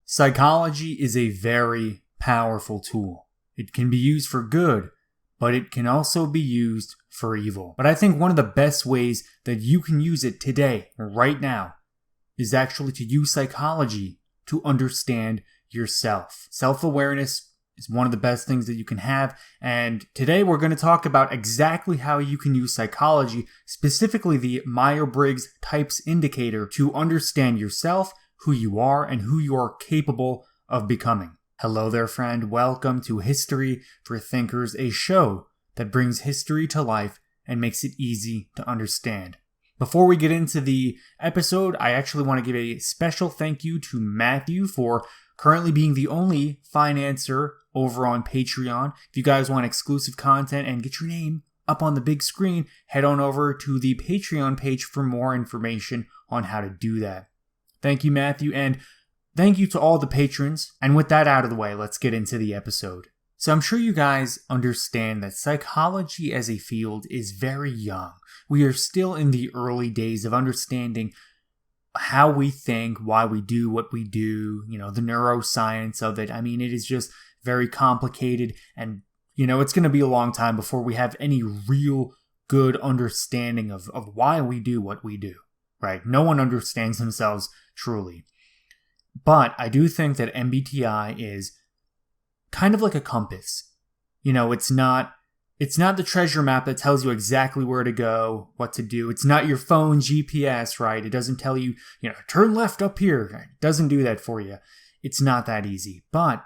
Psychology is a very powerful tool. It can be used for good, but it can also be used for evil. But I think one of the best ways that you can use it today, right now, is actually to use psychology to understand yourself. Self-awareness is one of the best things that you can have, and today we're going to talk about exactly how you can use psychology, specifically the Myers-Briggs Types Indicator, to understand yourself, who you are, and who you are capable of becoming. Hello there, friend. Welcome to History for Thinkers, a show that brings history to life and makes it easy to understand. Before we get into the episode, I actually want to give a special thank you to Matthew for currently being the only financer over on Patreon. If you guys want exclusive content and get your name up on the big screen, head on over to the Patreon page for more information on how to do that. Thank you, Matthew, and thank you to all the patrons. And with that out of the way, let's get into the episode. So I'm sure you guys understand that psychology as a field is very young. We are still in the early days of understanding how we think, why we do what we do, the neuroscience of it. I mean, it is just very complicated, and, it's going to be a long time before we have any real good understanding of why we do what we do, right? No one understands themselves truly. But I do think that MBTI is kind of like a compass. It's not the treasure map that tells you exactly where to go, what to do. It's not your phone GPS, right? It doesn't tell you, turn left up here. It doesn't do that for you. It's not that easy. But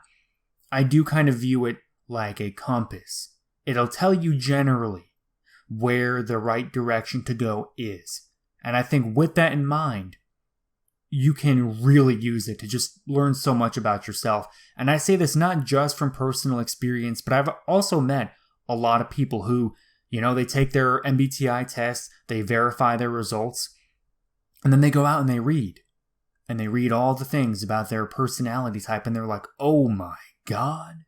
I do kind of view it like a compass. It'll tell you generally where the right direction to go is. And I think with that in mind, you can really use it to just learn so much about yourself. And I say this not just from personal experience, but I've also met a lot of people who, they take their MBTI test, they verify their results, and then they go out and they read. And they read all the things about their personality type, and they're like, oh my God.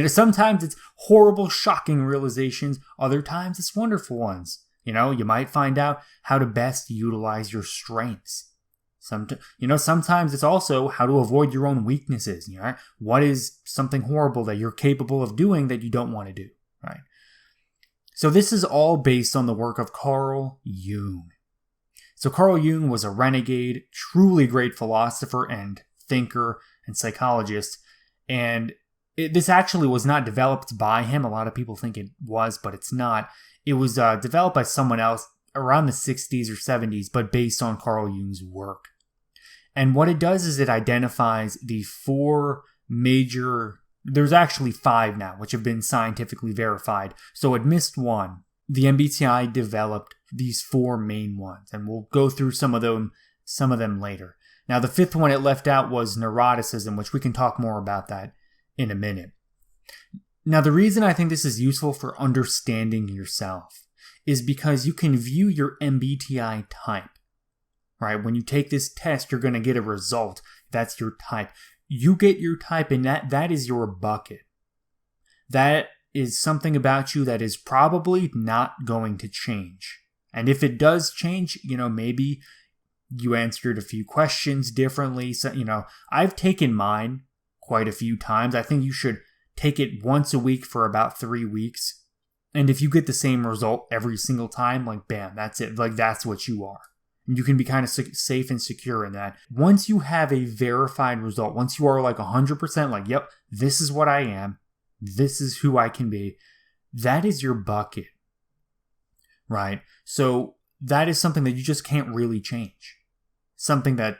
Sometimes it's horrible, shocking realizations. Other times it's wonderful ones. You might find out how to best utilize your strengths. Sometimes it's also how to avoid your own weaknesses. What is something horrible that you're capable of doing that you don't want to do, right? So this is all based on the work of Carl Jung. So Carl Jung was a renegade, truly great philosopher and thinker and psychologist. And this actually was not developed by him. A lot of people think it was, but it's not. It was developed by someone else around the 60s or 70s, but based on Carl Jung's work. And what it does is it identifies the four major, there's actually 5 now, which have been scientifically verified. So it missed one. The MBTI developed these 4 main ones, and we'll go through some of them later. Now, the 5th one it left out was neuroticism, which we can talk more about that in a minute. Now, the reason I think this is useful for understanding yourself is because you can view your MBTI type. Right? When you take this test, you're going to get a result. That's your type. You get your type, and that is your bucket. That is something about you that is probably not going to change. And if it does change, maybe you answered a few questions differently. So, I've taken mine quite a few times. I think you should take it once a week for about 3 weeks. And if you get the same result every single time, like, bam, that's it. Like, that's what you are. You can be kind of safe and secure in that. Once you have a verified result, once you are like 100% like, yep, this is what I am, this is who I can be, that is your bucket, right? So that is something that you just can't really change. Something that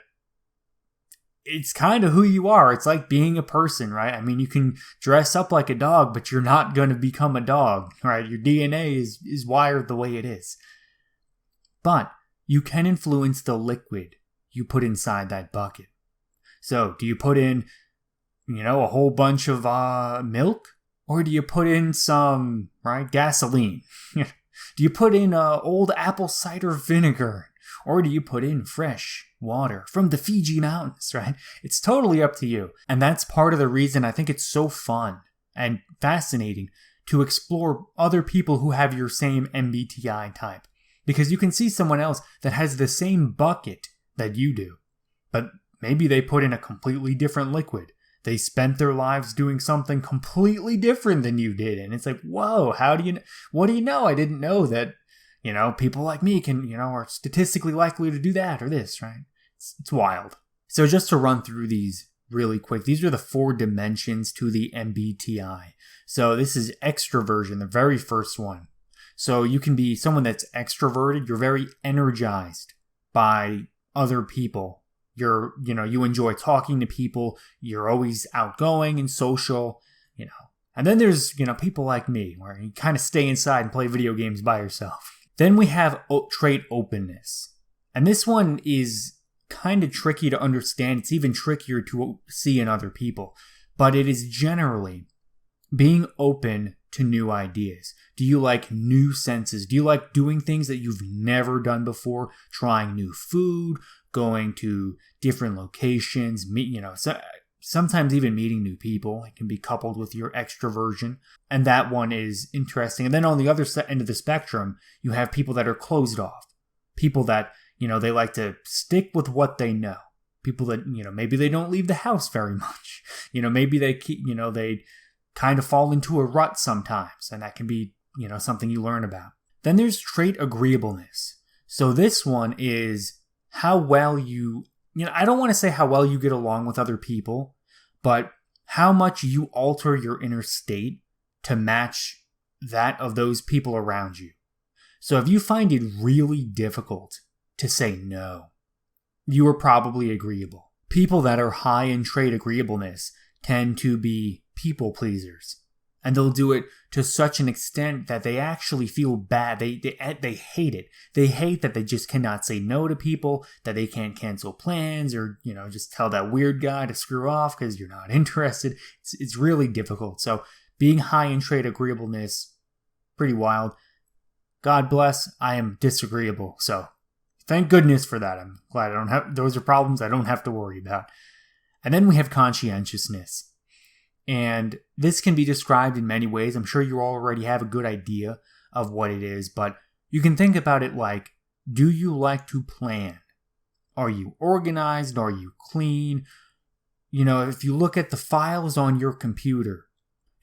it's kind of who you are. It's like being a person, right? I mean, you can dress up like a dog, but you're not going to become a dog, right? Your DNA is wired the way it is. But you can influence the liquid you put inside that bucket. So, do you put in, a whole bunch of milk? Or do you put in some, gasoline? Do you put in old apple cider vinegar? Or do you put in fresh water from the Fiji mountains, right? It's totally up to you. And that's part of the reason I think it's so fun and fascinating to explore other people who have your same MBTI type. Because you can see someone else that has the same bucket that you do, but maybe they put in a completely different liquid. They spent their lives doing something completely different than you did. And it's like, whoa, what do you know? I didn't know that, people like me are statistically likely to do that or this, right? It's wild. So just to run through these really quick, these are the 4 dimensions to the MBTI. So this is extroversion, the very first one. So you can be someone that's extroverted. You're very energized by other people. You enjoy talking to people. You're always outgoing and social, And then there's, people like me where you kind of stay inside and play video games by yourself. Then we have trait openness. And this one is kind of tricky to understand. It's even trickier to see in other people. But it is generally being open to new ideas. Do you like new senses? Do you like doing things that you've never done before? Trying new food, going to different locations, sometimes even meeting new people. It can be coupled with your extroversion. And that one is interesting. And then on the other end of the spectrum, you have people that are closed off. People that, they like to stick with what they know. People that, maybe they don't leave the house very much. Maybe they keep, they kind of fall into a rut sometimes. And that can be, something you learn about. Then there's trait agreeableness. So this one is how well I don't want to say how well you get along with other people, but how much you alter your inner state to match that of those people around you. So if you find it really difficult to say no, you are probably agreeable. People that are high in trait agreeableness tend to be people pleasers. And they'll do it to such an extent that they actually feel bad. They hate it. They hate that they just cannot say no to people, that they can't cancel plans or, just tell that weird guy to screw off because you're not interested. It's really difficult. So being high in trait agreeableness, pretty wild. God bless, I am disagreeable. So thank goodness for that. I'm glad those are problems I don't have to worry about. And then we have conscientiousness. And this can be described in many ways. I'm sure you already have a good idea of what it is, but you can think about it like, do you like to plan? Are you organized? Are you clean? If you look at the files on your computer,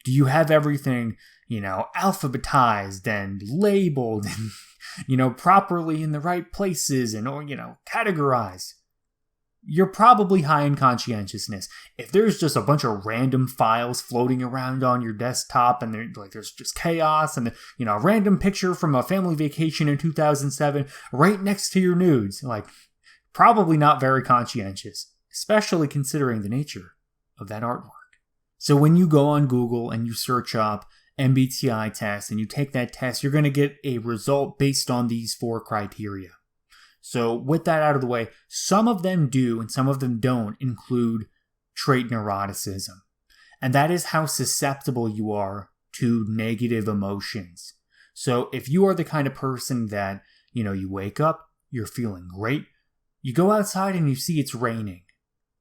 do you have everything, alphabetized and labeled and, properly in the right places and, categorized? You're probably high in conscientiousness. If there's just a bunch of random files floating around on your desktop and there's just chaos and a random picture from a family vacation in 2007 right next to your nudes, probably not very conscientious, especially considering the nature of that artwork. So when you go on Google and you search up MBTI test and you take that test, you're going to get a result based on these 4 criteria. So with that out of the way, some of them do and some of them don't include trait neuroticism. And that is how susceptible you are to negative emotions. So if you are the kind of person that, you wake up, you're feeling great, you go outside and you see it's raining.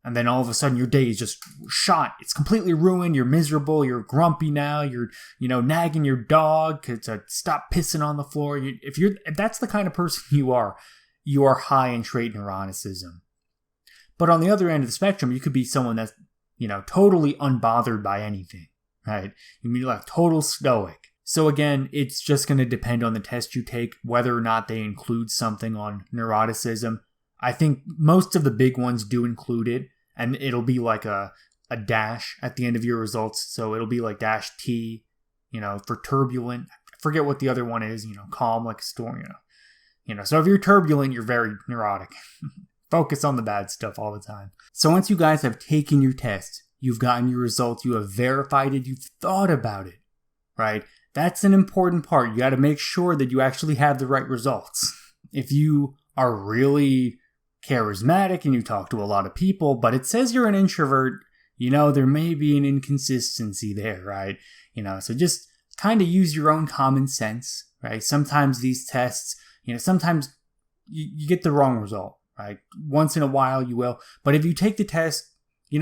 And then all of a sudden your day is just shot. It's completely ruined. You're miserable. You're grumpy now. You're, nagging your dog to stop pissing on the floor. If that's the kind of person you are high in trait neuroticism. But on the other end of the spectrum, you could be someone that's, totally unbothered by anything, right? You can be like total stoic. So again, it's just going to depend on the test you take, whether or not they include something on neuroticism. I think most of the big ones do include it, and it'll be like a dash at the end of your results. So it'll be like dash T, for turbulent. I forget what the other one is, calm like a storm, So if you're turbulent, you're very neurotic. Focus on the bad stuff all the time. So once you guys have taken your test, you've gotten your results, you have verified it, you've thought about it, right? That's an important part. You got to make sure that you actually have the right results. If you are really charismatic and you talk to a lot of people, but it says you're an introvert, there may be an inconsistency there, right? So just kind of use your own common sense, right? Sometimes these tests, sometimes you get the wrong result, right? Once in a while you will. But if you take the test,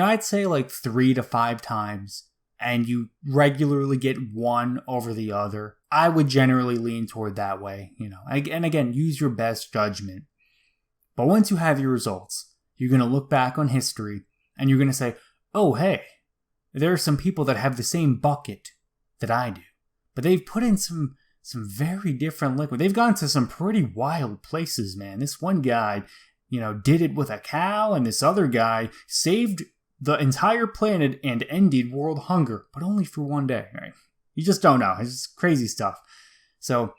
I'd say like 3 to 5 times and you regularly get one over the other, I would generally lean toward that way, And again, use your best judgment. But once you have your results, you're going to look back on history and you're going to say, oh, hey, there are some people that have the same bucket that I do, but they've put in some very different liquid. They've gone to some pretty wild places, man. This one guy, did it with a cow, and this other guy saved the entire planet and ended world hunger, but only for one day, right? You just don't know. It's just crazy stuff. So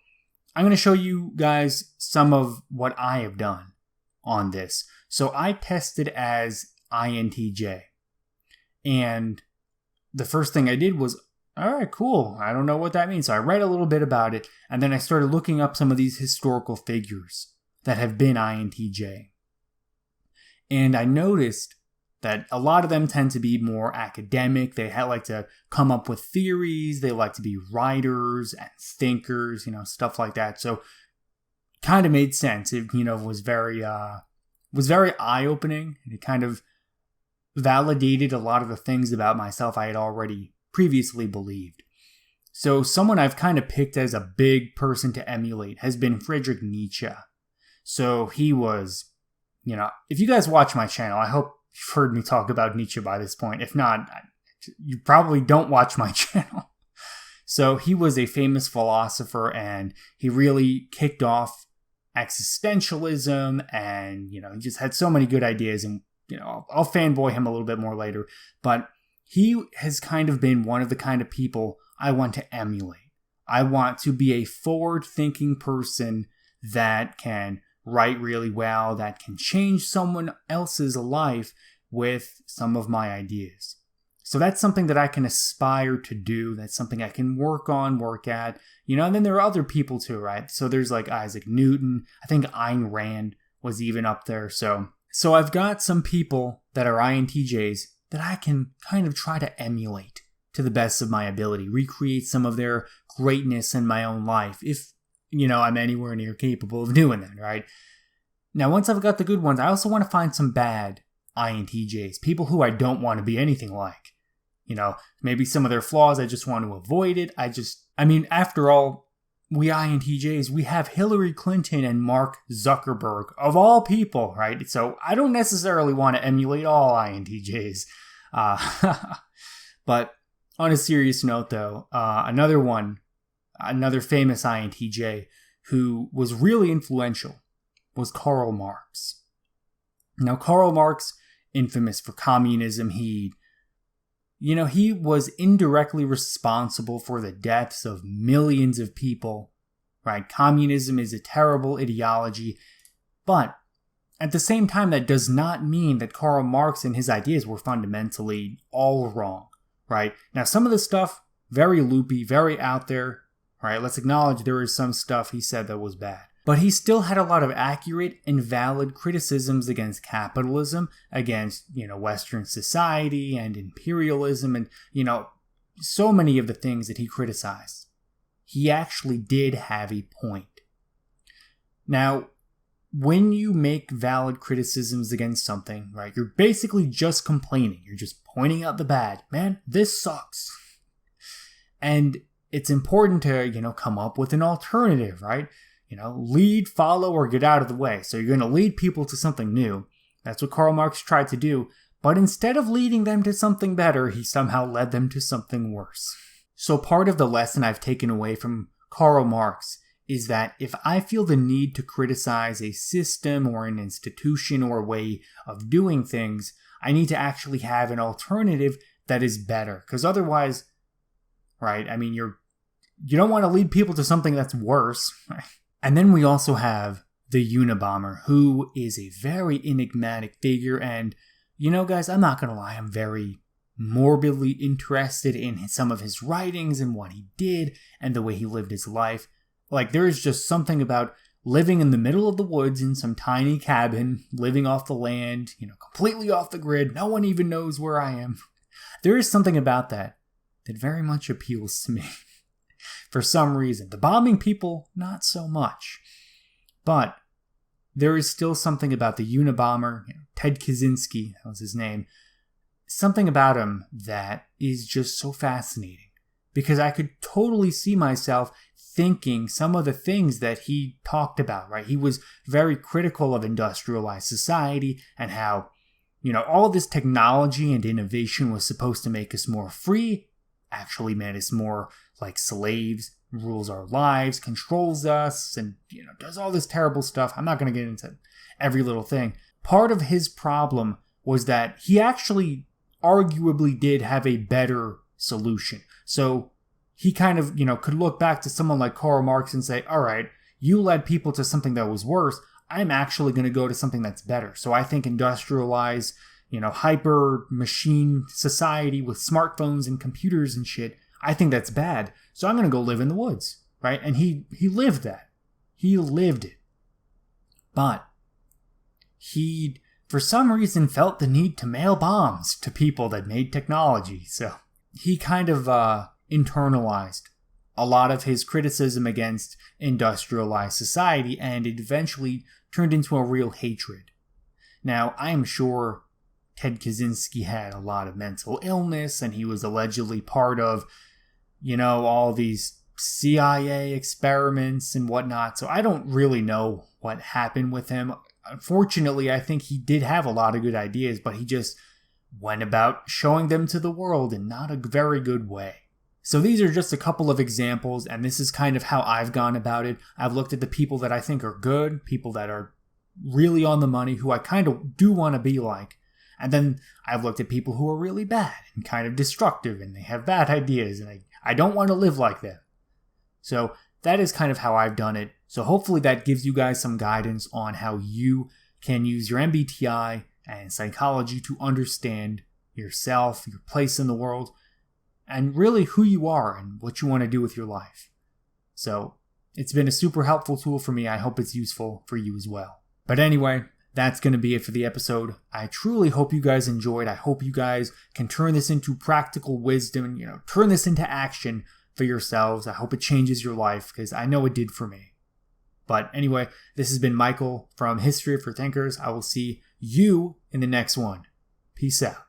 I'm going to show you guys some of what I have done on this. So I tested as INTJ. And the first thing I did was, all right, cool. I don't know what that means. So I read a little bit about it, and then I started looking up some of these historical figures that have been INTJ. And I noticed that a lot of them tend to be more academic. They like to come up with theories. They like to be writers and thinkers, stuff like that. So kind of made sense. It, was very eye-opening. And it kind of validated a lot of the things about myself I had already previously believed. So someone I've kind of picked as a big person to emulate has been Friedrich Nietzsche. So he was, if you guys watch my channel, I hope you've heard me talk about Nietzsche by this point. If not, you probably don't watch my channel. So he was a famous philosopher, and he really kicked off existentialism, and, he just had so many good ideas, and, I'll fanboy him a little bit more later, but he has kind of been one of the kind of people I want to emulate. I want to be a forward-thinking person that can write really well, that can change someone else's life with some of my ideas. So that's something that I can aspire to do. That's something I can work at, and then there are other people too, right? So there's like Isaac Newton. I think Ayn Rand was even up there. So I've got some people that are INTJs that I can kind of try to emulate to the best of my ability, recreate some of their greatness in my own life, if, I'm anywhere near capable of doing that, right? Now, once I've got the good ones, I also want to find some bad INTJs, people who I don't want to be anything like. Maybe some of their flaws, I just want to avoid it. After all, we INTJs, we have Hillary Clinton and Mark Zuckerberg, of all people, right? So I don't necessarily want to emulate all INTJs. But on a serious note, though, another famous INTJ who was really influential was Karl Marx. Now, Karl Marx, infamous for communism, he was indirectly responsible for the deaths of millions of people, right? Communism is a terrible ideology, but at the same time, that does not mean that Karl Marx and his ideas were fundamentally all wrong, right? Now, some of the stuff, very loopy, very out there, right? Let's acknowledge there is some stuff he said that was bad. But he still had a lot of accurate and valid criticisms against capitalism, against, Western society and imperialism, and, so many of the things that he criticized. He actually did have a point. Now, when you make valid criticisms against something, right, you're basically just complaining. You're just pointing out the bad. Man, this sucks. And it's important to, come up with an alternative, right? Lead, follow, or get out of the way. So you're going to lead people to something new. That's what Karl Marx tried to do. But instead of leading them to something better, he somehow led them to something worse. So part of the lesson I've taken away from Karl Marx is that if I feel the need to criticize a system or an institution or a way of doing things, I need to actually have an alternative that is better. Because otherwise, right, you don't want to lead people to something that's worse. And then we also have the Unabomber, who is a very enigmatic figure. And, guys, I'm not going to lie, I'm very morbidly interested in some of his writings and what he did and the way he lived his life. Like, there is just something about living in the middle of the woods in some tiny cabin, living off the land, completely off the grid. No one even knows where I am. There is something about that very much appeals to me. For some reason. The bombing people, not so much. But there is still something about the Unabomber, Ted Kaczynski, that was his name, something about him that is just so fascinating. Because I could totally see myself thinking some of the things that he talked about, right? He was very critical of industrialized society and how, all this technology and innovation was supposed to make us more free, actually made us more like slaves, rules our lives, controls us, and, does all this terrible stuff. I'm not going to get into every little thing. Part of his problem was that he actually arguably did have a better solution. So he kind of, could look back to someone like Karl Marx and say, all right, you led people to something that was worse. I'm actually going to go to something that's better. So I think industrialized, hyper machine society with smartphones and computers and shit, I think that's bad. So I'm going to go live in the woods, right? And he lived that. He lived it. But he, for some reason, felt the need to mail bombs to people that made technology. So he kind of internalized a lot of his criticism against industrialized society, and it eventually turned into a real hatred. Now, I am sure Ted Kaczynski had a lot of mental illness, and he was allegedly part of, all these CIA experiments and whatnot, so I don't really know what happened with him. Unfortunately, I think he did have a lot of good ideas, but he just went about showing them to the world in not a very good way. So these are just a couple of examples, and this is kind of how I've gone about it. I've looked at the people that I think are good, people that are really on the money, who I kind of do want to be like. And then I've looked at people who are really bad and kind of destructive, and they have bad ideas, and I don't want to live like them. So that is kind of how I've done it. So hopefully that gives you guys some guidance on how you can use your MBTI and psychology to understand yourself, your place in the world, and really who you are and what you want to do with your life. So it's been a super helpful tool for me. I hope it's useful for you as well. But anyway, that's going to be it for the episode. I truly hope you guys enjoyed. I hope you guys can turn this into practical wisdom and, turn this into action for yourselves. I hope it changes your life, because I know it did for me. But anyway, this has been Michael from History for Thinkers. I will see you in the next one. Peace out.